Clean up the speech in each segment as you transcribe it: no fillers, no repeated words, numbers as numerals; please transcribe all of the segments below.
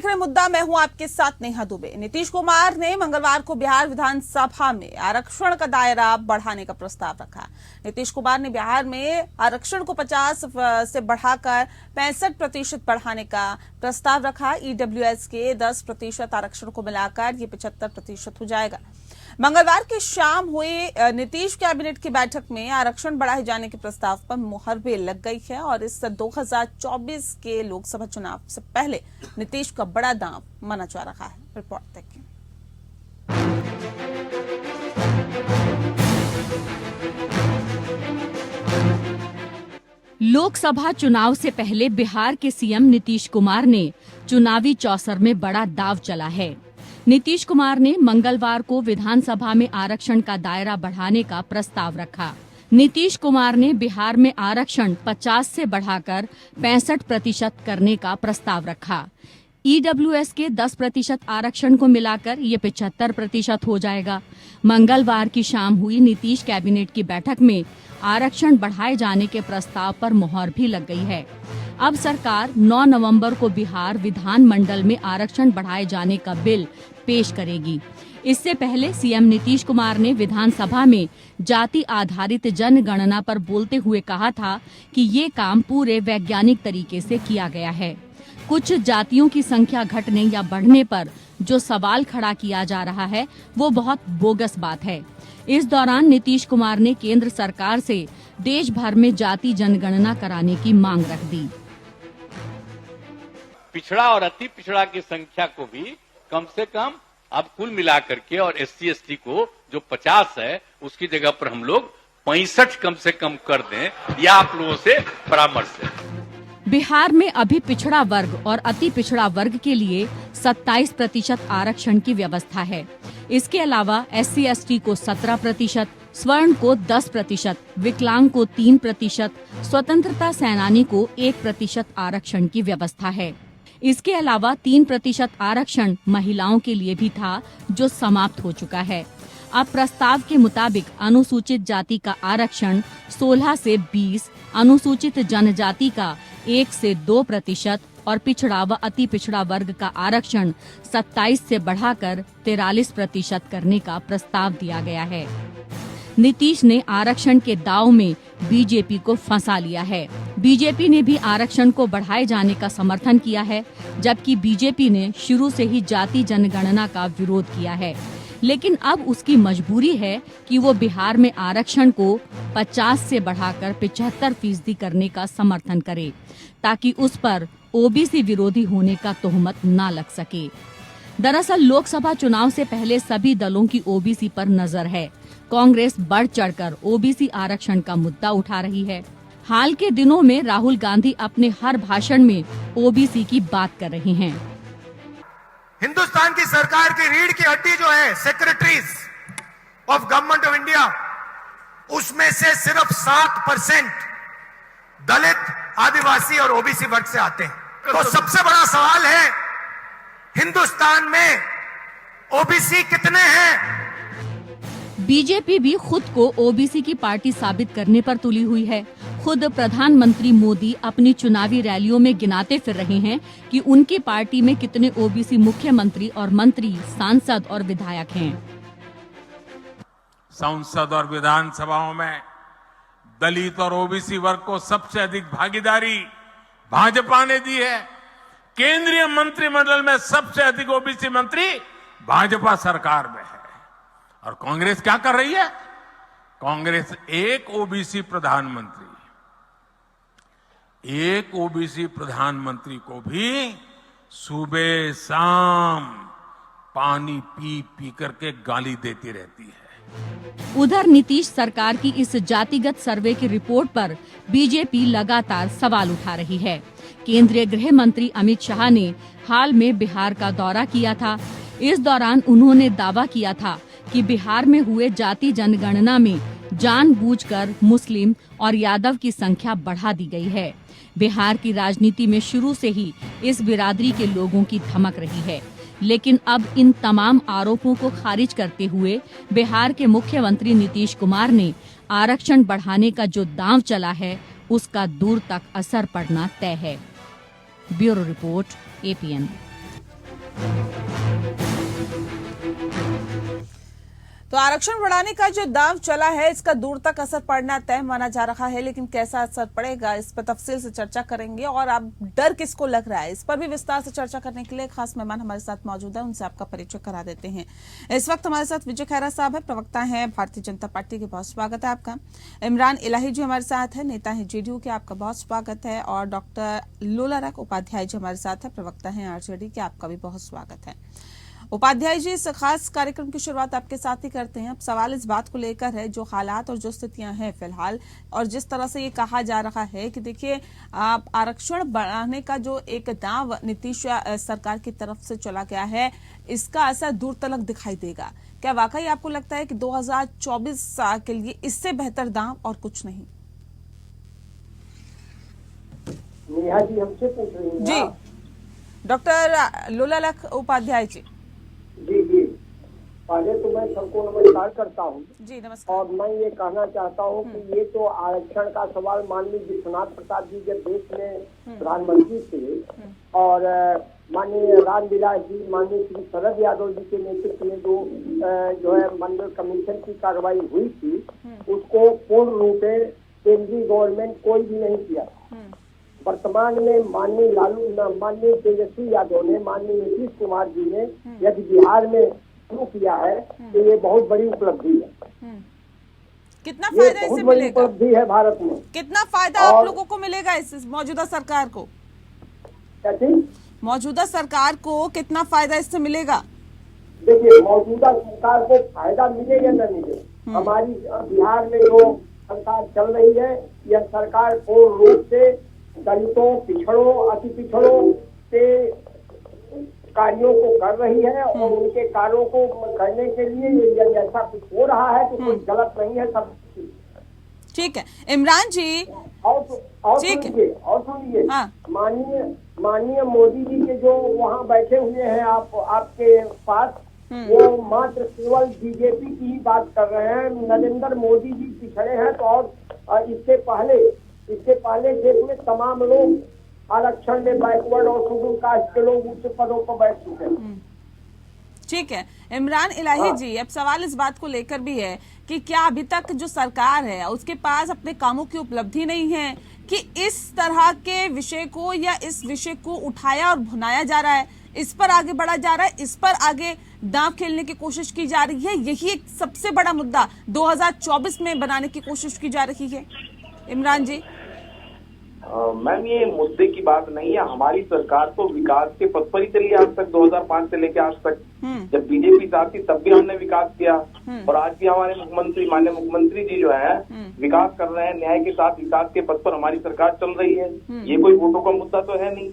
देख रहे मुद्दा, मैं हूं आपके साथ नेहा दुबे। नीतीश कुमार ने मंगलवार को बिहार विधानसभा में आरक्षण का दायरा बढ़ाने का प्रस्ताव रखा। नीतीश कुमार ने बिहार में आरक्षण को 50 से बढ़ाकर 65% बढ़ाने का प्रस्ताव रखा। ईडब्ल्यूएस के 10% आरक्षण को मिलाकर ये 75% हो जाएगा। मंगलवार की शाम हुई नीतीश कैबिनेट की बैठक में आरक्षण बढ़ाए जाने के प्रस्ताव पर मुहर भी लग गई है और इस 2024 के लोकसभा चुनाव से पहले नीतीश का बड़ा दांव माना जा रहा है। रिपोर्ट देखिए। लोकसभा चुनाव से पहले बिहार के सीएम नीतीश कुमार ने चुनावी चौसर में बड़ा दांव चला है। नीतीश कुमार ने मंगलवार को विधानसभा में आरक्षण का दायरा बढ़ाने का प्रस्ताव रखा। नीतीश कुमार ने बिहार में आरक्षण 50 से बढ़ाकर 65% करने का प्रस्ताव रखा। ईडब्ल्यूएस के 10% आरक्षण को मिलाकर ये 75% हो जाएगा। मंगलवार की शाम हुई नीतीश कैबिनेट की बैठक में आरक्षण बढ़ाए जाने के प्रस्ताव पर मुहर भी लग गई है। अब सरकार 9 नवंबर को बिहार विधानमंडल में आरक्षण बढ़ाए जाने का बिल पेश करेगी। इससे पहले सीएम नीतीश कुमार ने विधानसभा में जाति आधारित जनगणना पर बोलते हुए कहा था कि ये काम पूरे वैज्ञानिक तरीके से किया गया है। कुछ जातियों की संख्या घटने या बढ़ने पर जो सवाल खड़ा किया जा रहा है वो बहुत बोगस बात है। इस दौरान नीतीश कुमार ने केंद्र सरकार से देश भर में जाति जनगणना कराने की मांग रख दी। पिछड़ा और अति पिछड़ा की संख्या को भी कम से कम अब कुल मिलाकर के और SC/ST को जो 50 है उसकी जगह पर हम लोग 65 कम से कम कर दें, यह आप लोगों से परामर्श है। बिहार में अभी पिछड़ा वर्ग और अति पिछड़ा वर्ग के लिए 27% आरक्षण की व्यवस्था है। इसके अलावा SC/ST को 17%, स्वर्ण को 10%, विकलांग को 3%, स्वतंत्रता सेनानी को 1% आरक्षण की व्यवस्था है। इसके अलावा 3% आरक्षण महिलाओं के लिए भी था, जो समाप्त हो चुका है। अब प्रस्ताव के मुताबिक अनुसूचित जाति का आरक्षण 16 से 20, अनुसूचित जनजाति का 1 से 2% और पिछड़ा व अति पिछड़ा वर्ग का आरक्षण 27 से बढ़ाकर 43% करने का प्रस्ताव दिया गया है। नीतीश ने आरक्षण के दांव में बीजेपी को फंसा लिया है। बीजेपी ने भी आरक्षण को बढ़ाए जाने का समर्थन किया है, जबकि बीजेपी ने शुरू से ही जाति जनगणना का विरोध किया है। लेकिन अब उसकी मजबूरी है कि वो बिहार में आरक्षण को 50 से बढ़ाकर 75% करने का समर्थन करे, ताकि उस पर ओबीसी विरोधी होने का तोहमत न लग सके। दरअसल लोकसभा चुनाव से पहले सभी दलों की ओबीसी पर नजर है। कांग्रेस बढ़ चढ़कर ओबीसी आरक्षण का मुद्दा उठा रही है। हाल के दिनों में राहुल गांधी अपने हर भाषण में ओबीसी की बात कर रहे हैं। हिंदुस्तान की सरकार की रीढ़ की हड्डी जो है secretaries of government of India, उसमें से सिर्फ 7% दलित, आदिवासी और ओबीसी वर्ग से आते हैं। तो सबसे बड़ा सवाल है हिंदुस्तान में ओबीसी कितने हैं? बीजेपी भी खुद को ओबीसी की पार्टी साबित करने पर तुली हुई है। खुद प्रधानमंत्री मोदी अपनी चुनावी रैलियों में गिनाते फिर रहे हैं कि उनकी पार्टी में कितने ओबीसी मुख्यमंत्री और मंत्री, सांसद और विधायक हैं। संसद और विधानसभाओं में दलित और ओबीसी वर्ग को सबसे अधिक भागीदारी भाजपा ने दी है। केंद्रीय मंत्रिमंडल में सबसे अधिक ओबीसी मंत्री भाजपा सरकार में है। और कांग्रेस क्या कर रही है? कांग्रेस एक ओबीसी प्रधानमंत्री को भी सुबह शाम पानी पी पी करके गाली देती रहती है। उधर नीतीश सरकार की इस जातिगत सर्वे की रिपोर्ट पर बीजेपी लगातार सवाल उठा रही है। केंद्रीय गृह मंत्री अमित शाह ने हाल में बिहार का दौरा किया था। इस दौरान उन्होंने दावा किया था कि बिहार में हुए जाति जनगणना में जानबूझकर मुस्लिम और यादव की संख्या बढ़ा दी गई है। बिहार की राजनीति में शुरू से ही इस बिरादरी के लोगों की धमक रही है, लेकिन अब इन तमाम आरोपों को खारिज करते हुए बिहार के मुख्यमंत्री नीतीश कुमार ने आरक्षण बढ़ाने का जो दांव चला है, उसका दूर तक असर पड़ना तय है। Bureau report, APN। तो आरक्षण बढ़ाने का जो दांव चला है, इसका दूर तक असर पड़ना तय माना जा रहा है, लेकिन कैसा असर पड़ेगा इस पर तफसील से चर्चा करेंगे। और अब डर किसको लग रहा है, इस पर भी विस्तार से चर्चा करने के लिए खास मेहमान हमारे साथ मौजूद है, उनसे आपका परिचय करा देते हैं। इस वक्त हमारे साथ विजय खैरा साहब है, प्रवक्ता हैं भारतीय जनता पार्टी के, बहुत स्वागत है आपका। इमरान इलाही जी हमारे साथ है, नेता है जेडीयू के, आपका बहुत स्वागत है। और डॉक्टर लोलारक उपाध्याय जी हमारे साथ है, प्रवक्ता है आरजेडी के, आपका भी बहुत स्वागत है। उपाध्याय जी, इस खास कार्यक्रम की शुरुआत आपके साथ ही करते हैं। अब सवाल इस बात को लेकर है, जो हालात और जो स्थितियां हैं फिलहाल, और जिस तरह से ये कहा जा रहा है कि देखिए आरक्षण बढ़ाने का जो एक दांव नीतीश सरकार की तरफ से चला गया है, इसका असर दूर तलक दिखाई देगा। क्या वाकई आपको लगता है कि 2024 के लिए इससे बेहतर दांव और कुछ नहीं? नेहा जी हमसे पूछ रही हैं जी, डॉक्टर लोलारक उपाध्याय जी। जी जी, पहले तो मैं सबको नमस्कार करता हूँ जी, नमस्कार। और मैं ये कहना चाहता हूँ कि ये तो आरक्षण का सवाल माननीय विश्वनाथ प्रसाद जी जब देश में प्रधानमंत्री थे और माननीय रामविलास जी, माननीय श्री शरद यादव जी के नेतृत्व में जो है मंडल कमीशन की कार्रवाई हुई थी, उसको पूर्ण रूप से केंद्रीय गवर्नमेंट कोई भी नहीं किया। वर्तमान में माननीय तेजस्वी यादव ने, माननीय नीतीश कुमार जी ने यदि बिहार में शुरू किया है तो ये बहुत बड़ी उपलब्धि है। कितना फायदा इससे मिलेगा? उपलब्धि है भारत में। कितना फायदा आप लोगों को मिलेगा इस मौजूदा सरकार को? मौजूदा सरकार को कितना फायदा इससे मिलेगा? देखिए, मौजूदा सरकार को फायदा मिले या न मिले, हमारी बिहार में जो सरकार चल रही है, यह सरकार पूर्ण रूप से दलितों, पिछड़ों, अति पिछड़ों के कार्यों को कर रही है और उनके कार्यों को करने के लिए यदि ऐसा कुछ हो रहा है तो कोई गलत नहीं है, सब ठीक है। इमरान जी, और सुनिए, हाँ। माननीय मोदी जी के जो वहाँ बैठे हुए हैं आपके पास, वो मात्र केवल बीजेपी की ही बात कर रहे हैं। नरेंद्र मोदी जी पिछड़े हैं तो और इससे पहले देश में तमाम लोग आरक्षण में बैकवर्ड और शेड्यूल कास्ट के लोग उच्च पदों पर बैठ चुके हैं। ठीक है। इमरान इलाही जी, अब सवाल इस बात को लेकर भी है कि क्या अभी तक जो सरकार है उसके पास अपने कामों की उपलब्धि नहीं है कि इस तरह के विषय को या इस विषय को उठाया और भुनाया जा रहा है, इस पर आगे बढ़ा जा रहा है, इस पर आगे दांव खेलने की कोशिश की जा रही है? यही एक सबसे बड़ा मुद्दा 2024 में बनाने की कोशिश की जा रही है। इमरान जी। मैम, ये मुद्दे की बात नहीं है। हमारी सरकार तो विकास के पथ पर ही चली आज तक, 2005 से लेकर आज तक। जब बीजेपी साथ थी तब भी हमने विकास किया और आज भी हमारे माननीय मुख्यमंत्री जी जो है विकास कर रहे हैं। न्याय के साथ विकास के पथ पर हमारी सरकार चल रही है। ये कोई वोटों का मुद्दा तो है नहीं।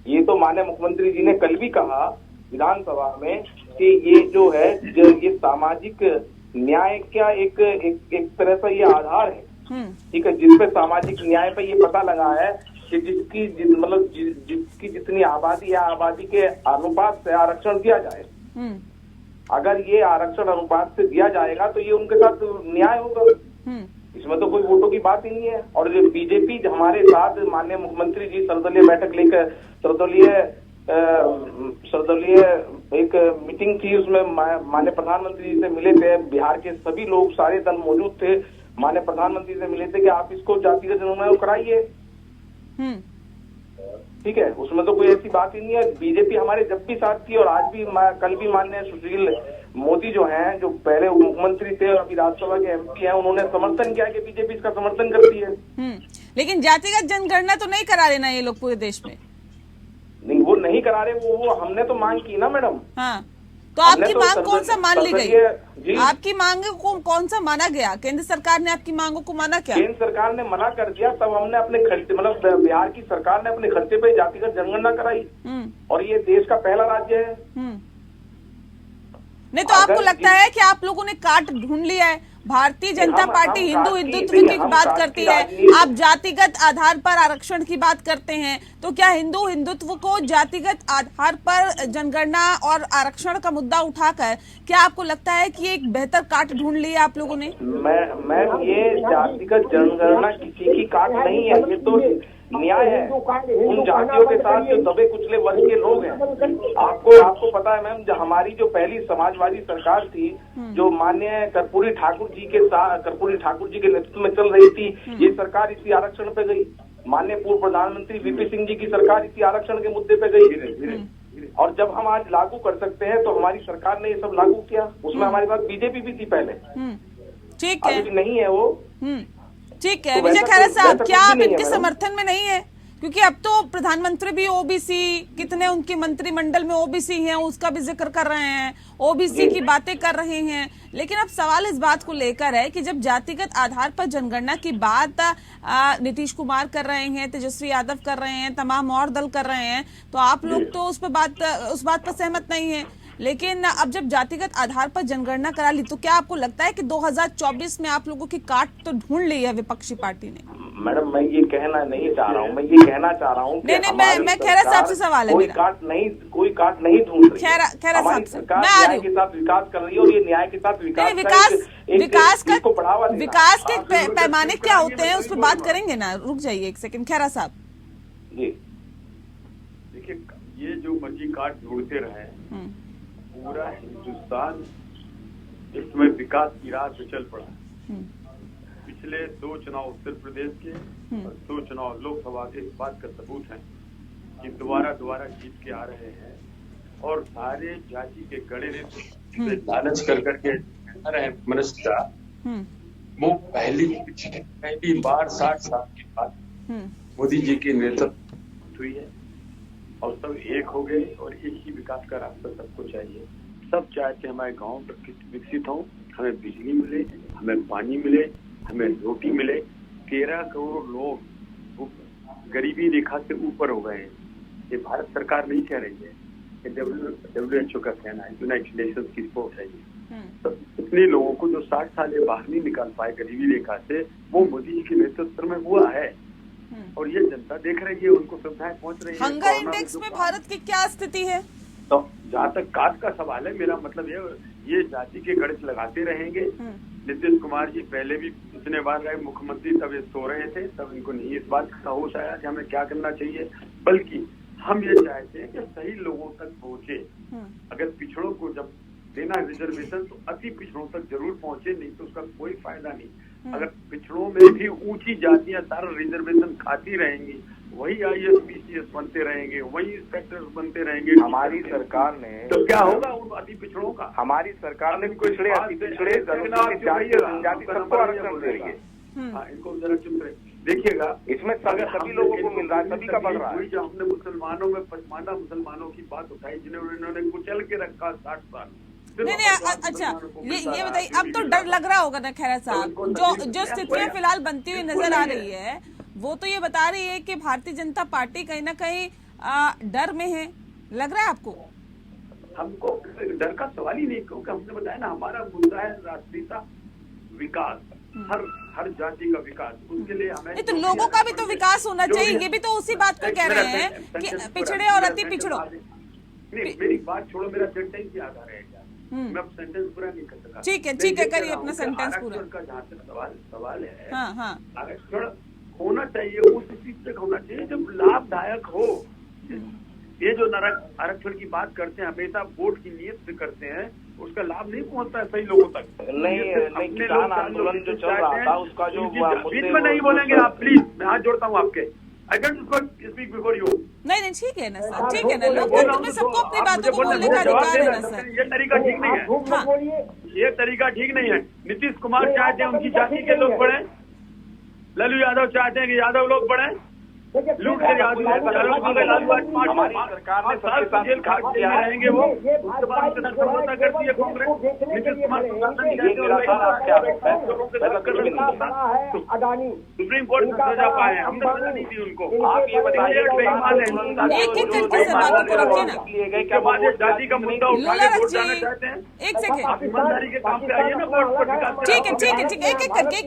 ये तो माननीय मुख्यमंत्री जी ने कल भी कहा विधानसभा में कि ये जो है ये सामाजिक न्याय का एक तरह से ये आधार है, ठीक है, जिसपे सामाजिक न्याय पे ये पता लगा है कि जिसकी जितनी आबादी है, आबादी के अनुपात से आरक्षण दिया जाए। अगर ये आरक्षण अनुपात से दिया जाएगा तो ये उनके साथ न्याय होगा, इसमें तो कोई वोटों की बात ही नहीं है। और जो बीजेपी हमारे साथ माननीय मुख्यमंत्री जी सर्वदलीय बैठक लेकर सर्वदलीय एक मीटिंग थी, उसमें माननीय प्रधानमंत्री जी से मिले थे। बिहार के सभी लोग, सारे दल मौजूद थे, माननीय प्रधानमंत्री से मिले थे कि आप इसको जातिगत जनगणना कराइए, ठीक है, उसमें तो कोई ऐसी बात ही नहीं है। बीजेपी हमारे जब भी साथ थी और आज भी, कल भी माननीय सुशील मोदी जो हैं, जो पहले उप मुख्यमंत्री थे और अभी राज्यसभा के एमपी हैं, उन्होंने समर्थन किया कि बीजेपी इसका समर्थन करती है। लेकिन जातिगत जनगणना तो नहीं करा रहे ना ये लोग पूरे देश में? नहीं, वो नहीं करा रहे, वो हमने तो मांग की ना मैडम। हाँ, तो आपकी मांग कौन सा मान ली गई? आपकी मांग को कौन सा माना गया? केंद्र सरकार ने आपकी मांगों को माना क्या? केंद्र सरकार ने मना कर दिया, तब हमने अपने खर्चे, मतलब बिहार की सरकार ने अपने खर्चे पे जातिगत जनगणना कराई और ये देश का पहला राज्य है। नहीं तो आपको लगता है कि आप लोगों ने काट ढूंढ लिया है? भारतीय जनता पार्टी हिंदू हिंदुत्व की बात करती है, आप जातिगत आधार पर आरक्षण की बात करते हैं, तो क्या हिंदू हिंदुत्व को जातिगत आधार पर जनगणना और आरक्षण का मुद्दा उठाकर क्या आपको लगता है कि एक बेहतर काट ढूंढ लिया आप लोगों ने? मैं ये जातिगत जनगणना किसी की काट नहीं है, ये तो न्याय है उन जातियों के साथ जो दबे कुचले वर्ग के लोग हैं। आपको पता है मैम, हमारी जो पहली समाजवादी सरकार थी, जो माननीय कर्पूरी ठाकुर जी के नेतृत्व में चल रही थी, ये सरकार इसी आरक्षण पे गई। माननीय पूर्व प्रधानमंत्री वीपी सिंह जी की सरकार इसी आरक्षण के मुद्दे पे गई। और जब हम आज लागू कर सकते हैं तो हमारी सरकार ने ये सब लागू किया, उसमें हमारे पास बीजेपी भी थी पहले, ठीक है, अभी नहीं है वो। ठीक है। तो विजय वैसा खैरा कुछ- साहब, वैसा क्या कुछ आप भी नहीं इनके है मैडम। समर्थन में नहीं है? क्योंकि अब तो प्रधानमंत्री भी ओबीसी, कितने उनके मंत्रिमंडल में ओबीसी हैं, उसका भी जिक्र कर रहे हैं, ओबीसी की बातें कर रहे हैं। लेकिन अब सवाल इस बात को लेकर है कि जब जातिगत आधार पर जनगणना की बात नीतीश कुमार कर रहे हैं, तेजस्वी यादव कर रहे हैं, तमाम और दल कर रहे हैं, तो आप लोग तो उस बात पर सहमत नहीं है। लेकिन अब जब जातिगत आधार पर जनगणना करा ली, तो क्या आपको लगता है कि 2024 में आप लोगों की काट तो ढूंढ ली है विपक्षी पार्टी ने? मैडम, मैं ये कहना नहीं चाह रहा हूँ, मैं ये कहना चाह रहा हूँ कि मैं खैरा साहब से सवाल है कोई मेरा। काट नहीं ढूंढ रही है। खैरा साहब हमारी से सरकार मैं आ न्याय रही के साथ विकास कर रही है, और ये न्याय के साथ नहीं, विकास को बढ़ावा देना है। विकास के पैमाने क्या होते हैं, उस पर बात करेंगे ना। रुक जाइए एक सेकंड, खैरा साहब जी। देखिए, ये जो मर्जी काट ढूंढते रहे, पूरा हिंदुस्तान इसमें विकास की राह पे चल पड़ा। पिछले 2 चुनाव उत्तर प्रदेश के और 2 चुनाव लोकसभा के इस बात का सबूत है कि दोबारा जीत के आ रहे हैं। और सारे जाति के गड़े ने लालच कर करके रहे मनुष्य, वो पहली बार 60 साल के बाद मोदी जी की नेतृत्व हुई है, और सब एक हो गए, और एक ही विकास का रास्ता सबको चाहिए। सब चाहते हैं हमारे गांव विकसित हो, हमें बिजली मिले, हमें पानी मिले, हमें रोटी मिले। 13 करोड़ लोग गरीबी रेखा से ऊपर हो गए हैं। ये भारत सरकार नहीं कह रही है, WHO का कहना है, यूनाइटेड नेशंस की रिपोर्ट है ये। तो इतने लोगों को जो 60 साल ये बाहर नहीं निकाल पाए गरीबी रेखा से, वो मोदी जी के नेतृत्व में हुआ है, और ये जनता देख रही है, उनको सुविधाएं पहुंच रही है। हंगर इंडेक्स में भारत की क्या स्थिति है? तो जहाँ तक कास्ट का सवाल है, मेरा मतलब ये जाति के गणित लगाते रहेंगे। नीतीश कुमार जी पहले भी इतने बार रहे मुख्यमंत्री, तब ये सो रहे थे, तब इनको नहीं इस बात का होश आया कि हमें क्या करना चाहिए। बल्कि हम ये चाहते हैं कि सही लोगों तक पहुंचे। अगर पिछड़ों को जब देना रिजर्वेशन, तो अति पिछड़ों तक जरूर पहुंचे, नहीं तो उसका कोई फायदा नहीं। अगर पिछड़ों में भी ऊंची जातियां सारा रिजर्वेशन खाती रहेंगी, वही IAS PCS बनते रहेंगे, वही इंस्पेक्टर्स बनते रहेंगे। हमारी सरकार ने तो क्या होगा उन अति पिछड़ों का? हमारी सरकार ने पिछड़े अति पिछड़े जाति सबको आरक्षण दे रही है। हाँ, इनको जरा चुप रहे। देखिएगा, इसमें सभी लोगों को मिल रहा है, सभी का बढ़ रहा है। जो हमने मुसलमानों में पसमानदा मुसलमानों की बात उठाई, जिन्होंने इन्होंने कुचल के रखा 60 साल। नहीं, अच्छा, ये बताइए, अब तो डर लग रहा होगा ना खैरा साहब, जो स्थितियां फिलहाल बनती हुई नजर आ रही है, वो तो ये बता रही है कि भारतीय जनता पार्टी कहीं ना कहीं डर में है। लग रहा है आपको? हमको डर का सवाल ही नहीं, क्योंकि हमने बताया ना, हमारा मुद्दा है राष्ट्रीयता, विकास, हर जाति का विकास। उसके लिए हमें नहीं, तो लोगों का भी तो विकास होना चाहिए। ये भी तो उसी बात को कह रहे हैं कि पिछड़े और अति पिछड़ों। नहीं, मेरी बात छोड़ो, मेरा सेंटेंस याद आ रहेगा, मैं अब सेंटेंस पूरा नहीं कर सका। ठीक है, करिए अपना सेंटेंस पूरा। आरक्षण का जहाँ तक सवाल है, हाँ, आरक्षण होना चाहिए, उस स्थिति तक होना चाहिए जब लाभदायक हो। ये जो आरक्षण की बात करते हैं, हमेशा वोट की नीयत से करते हैं, उसका लाभ नहीं पहुंचता है सही लोगों तक। नहीं, किसान आंदोलन जो चल रहा था, उसका जो बीच में नहीं बोलेंगे आप प्लीज, मैं हाथ जोड़ता हूँ आपके। I don't speak before you. नहीं, ठीक है ना सर, ठीक है ना, लोकतंत्र में सबको अपनी बातों को बोलने का अधिकार है ना सर। ये तरीका ठीक नहीं है, ये तरीका ठीक नहीं है। नीतीश कुमार चाहते हैं उनकी जाति के लोग बढ़े, लालू यादव चाहते हैं कि यादव लोग बढ़े, लूट के हमारी सरकार ने सबके साथ जेल खाट रहेंगे, वो उसके बाद समझौता करती है कांग्रेस। नीतीश कुमार सुप्रीम कोर्ट में सजा पाए, हमने सजा नहीं दी उनको। आप ये बताइए, जाति का मुद्दा उठाने वोट जाना चाहते हैं, एक सेकेंड, ईमानदारी के काम पे आइए ना, वोट पर विकास। ठीक है, एक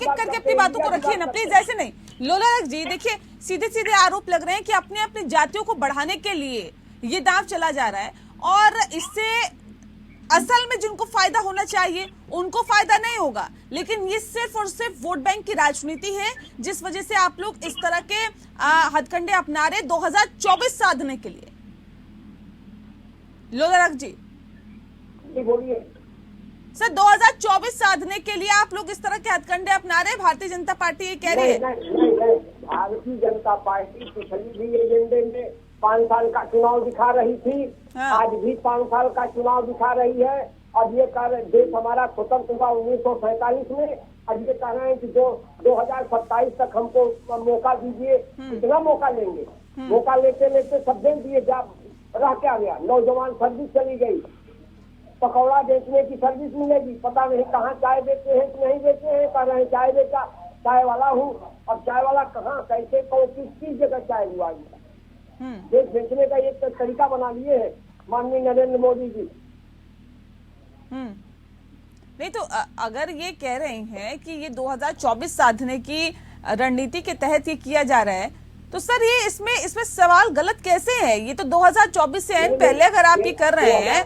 करके अपनी बातों को रखिए ना प्लीज, ऐसे नहीं। लोला जी देखिए, सीधे आरोप लग रहे हैं कि अपनी जातियों को बढ़ाने के लिए ये दांव चला जा रहा है, और इससे असल में जिनको फायदा होना चाहिए उनको फायदा नहीं होगा, लेकिन ये सिर्फ और सिर्फ वोट बैंक की राजनीति है, जिस वजह से आप लोग इस तरह के हथकंडे अपना रहे 2024 साधने के लिए। लोलारक जी बोलिए सर, 2024 साधने के लिए आप लोग इस तरह के हथकंडे अपना रहे, भारतीय जनता पार्टी ये कह रही है। नहीं, भारतीय जनता पार्टी पिछली भी एजेंडे में 5 साल का चुनाव दिखा रही थी। हाँ। आज भी 5 साल का चुनाव दिखा रही है। अब ये कह रहे देश हमारा स्वतंत्र हुआ 1947 में, अब ये कह रहे हैं कि 2027 तक हमको मौका दीजिए। कितना मौका लेंगे? मौका लेते लेते सब दे दिए, जा रह क्या गया? नौजवान सर्विस चली गई, पकौड़ा बेचने की सर्विस मिलेगी, पता नहीं कहाँ चाय बेचते हैं कि नहीं बेचते हैं। कह रहे हैं चाय बेचा, चाय वाला हूँ। अब चाय वाला कहाँ, कैसे, किस जगह चाय हुआ? देश बेचने का एक तरीका बना लिए है माननीय नरेंद्र मोदी जी। नहीं तो अगर ये कह रहे हैं कि ये 2024 साधने की रणनीति के तहत ये किया जा रहा है, तो सर ये इसमें सवाल गलत कैसे है? ये तो 2024 से पहले अगर आप ये कर रहे हैं।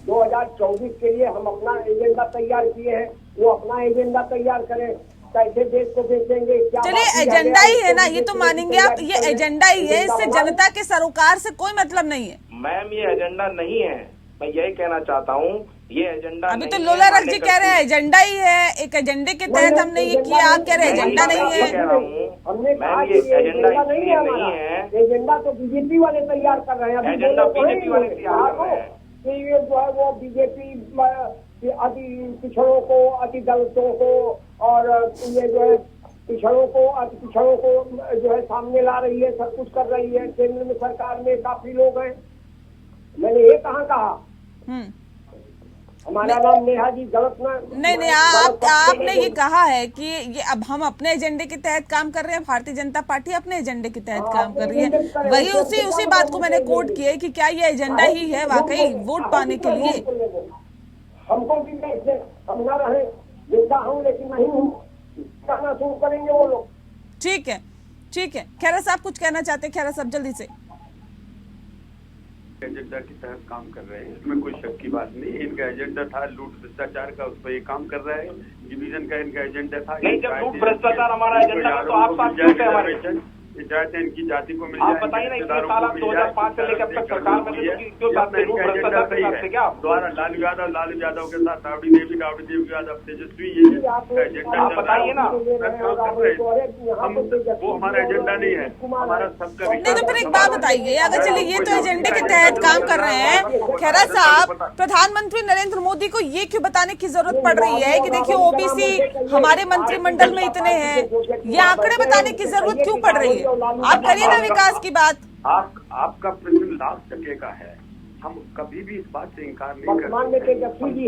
2024 के लिए हम अपना एजेंडा तैयार किए हैं, वो अपना एजेंडा तैयार करें, कैसे देश को बेचेंगे। चलिए एजेंडा ही है ना, ये तो मानेंगे आप, ये एजेंडा ही है, इससे जनता के सरोकार से कोई मतलब नहीं है। मैम ये एजेंडा नहीं है, मैं यही कहना चाहता हूँ, ये एजेंडा अभी तो लोलारक जी कह रहे हैं एजेंडा ही है, एक एजेंडे के तहत हमने ये किया, आप कह रहे हैं एजेंडा नहीं है। हमने कहा कि ये एजेंडा नहीं है हमारा, एजेंडा तो बीजेपी वाले तैयार कर रहे हैं। एजेंडा बीजेपी वाले तैयार कर रहे हैं कि ये जो है वो बीजेपी अति पिछड़ों को, अति दलितों को और ये जो है पिछड़ों को, अति पिछड़ों को जो है सामने ला रही है, सब कुछ कर रही है। केंद्र में सरकार में काफी लोग हैं। मैंने ये कहाँ कहा? हमारा नाम नेहा जी गलत ना नहीं, आपने ये कहा है कि ये अब हम अपने एजेंडे के तहत काम कर रहे हैं, भारतीय जनता पार्टी अपने एजेंडे के तहत काम कर रही है। वही उसी बात को मैंने कोट किया कि क्या ये एजेंडा ही है वाकई वोट पाने के लिए। हमको भी हम ना रहे, जिंदा हूँ लेकिन नहीं हूँ, कहना शुरू करेंगे वो लोग। ठीक है, खैरा साहब कुछ कहना चाहते हैं? खैरा साहब जल्दी से। एजेंडा के तहत काम कर रहे हैं, इसमें कोई शक की बात नहीं। इनका एजेंडा था लूट भ्रष्टाचार का, उस पर ये काम कर रहे हैं। डिवीजन का इनका एजेंडा था। नहीं, जब लूट भ्रष्टाचार हमारा एजेंडा था तो आप साथ क्यों थे हमारे? चाहते हैं इनकी जाति को मिल आप बताइए ना, इतने साल आप 2005 से लेकर अब तक सरकार में थे, क्यों साथ थे? लूट भ्रष्टाचार के साथ थे क्या आप? द्वारा लालू यादव के साथ राबड़ी देवी यादव, तेजस्वी, ये एजेंडा आप बताइए ना। हम वो हमारा एजेंडा नहीं है, हमारा सबका। नहीं तो फिर एक बात बताइए, अगर चलिए ये तो एजेंडे के तहत काम कर रहे हैं, खैरा साहब प्रधानमंत्री नरेंद्र मोदी को ये क्यों बताने की जरूरत पड़ रही है कि देखिए ओबीसी हमारे मंत्रिमंडल में इतने हैं? ये आंकड़े बताने की जरूरत क्यों पड़ रही है? आप करिए ना विकास की बात। आपका प्रश्न लाख टके का है, हम कभी भी इस बात से इंकार नहीं करते।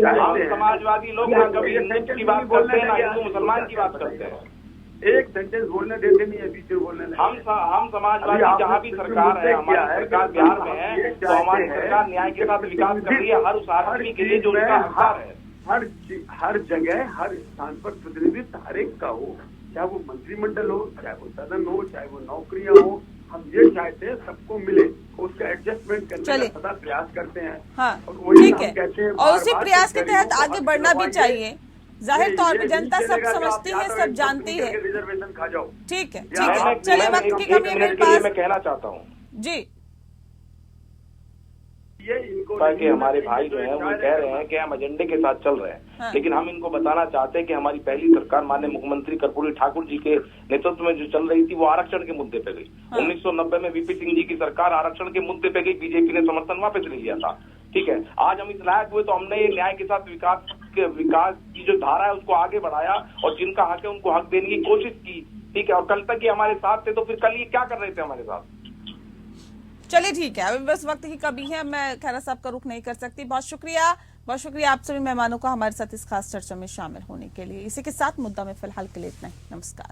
हम समाजवादी लोग ना कभी हिंदू की बात करते हैं, ना हिंदू मुसलमान की बात करते हैं। एक सेंटेंस बोलने देते नहीं है, बीच में बोलने नहीं। हम समाजवादी, जहाँ भी सरकार है, हमारी सरकार बिहार में है, तो हमारी सरकार न्याय के साथ विकास कर रही है हर उस आदमी के लिए जो उनका हकदार है। हर जगह, हर स्थान पर प्रतिनिधित्व हर एक का हो, चाहे वो मंत्रिमंडल हो, चाहे वो सदन हो, चाहे वो नौकरियां हो। हम ये चाहते हैं सबको मिले, उसका एडजस्टमेंट करने का सदा प्रयास करते हैं। हाँ, ठीक है, और उसी प्रयास के तहत आगे बढ़ना भी चाहिए। जाहिर तौर पे जनता सब समझती है, सब जानती है। रिजर्वेशन खा जाओ। ठीक है, चलिए वक्त की कमी है मेरे पास। मैं कहना चाहता हूँ जी, कि हमारे भाई जो हैं वो कह रहे हैं कि हम एजेंडे के साथ चल रहे हैं। हाँ। लेकिन हम इनको बताना चाहते हैं कि हमारी पहली सरकार माननीय मुख्यमंत्री कर्पूरी ठाकुर जी के नेतृत्व में जो चल रही थी वो आरक्षण के मुद्दे पे गई। हाँ। 1990 में वीपी सिंह जी की सरकार आरक्षण के मुद्दे पे गई, बीजेपी ने समर्थन वापस ले लिया था। ठीक है, आज हम इस लायक हुए तो हमने ये न्याय के साथ विकास की जो धारा है उसको आगे बढ़ाया और जिनका हक है उनको हक देने की कोशिश की। ठीक है, और कल तक ये हमारे साथ थे, तो फिर कल ये क्या कर रहे थे हमारे साथ? चलिए ठीक है, अभी बस वक्त की कमी है, मैं खैरा साहब का रुख नहीं कर सकती। बहुत शुक्रिया आप सभी मेहमानों का हमारे साथ इस खास चर्चा में शामिल होने के लिए। इसी के साथ मुद्दा में फिलहाल के लिए इतना ही। नमस्कार।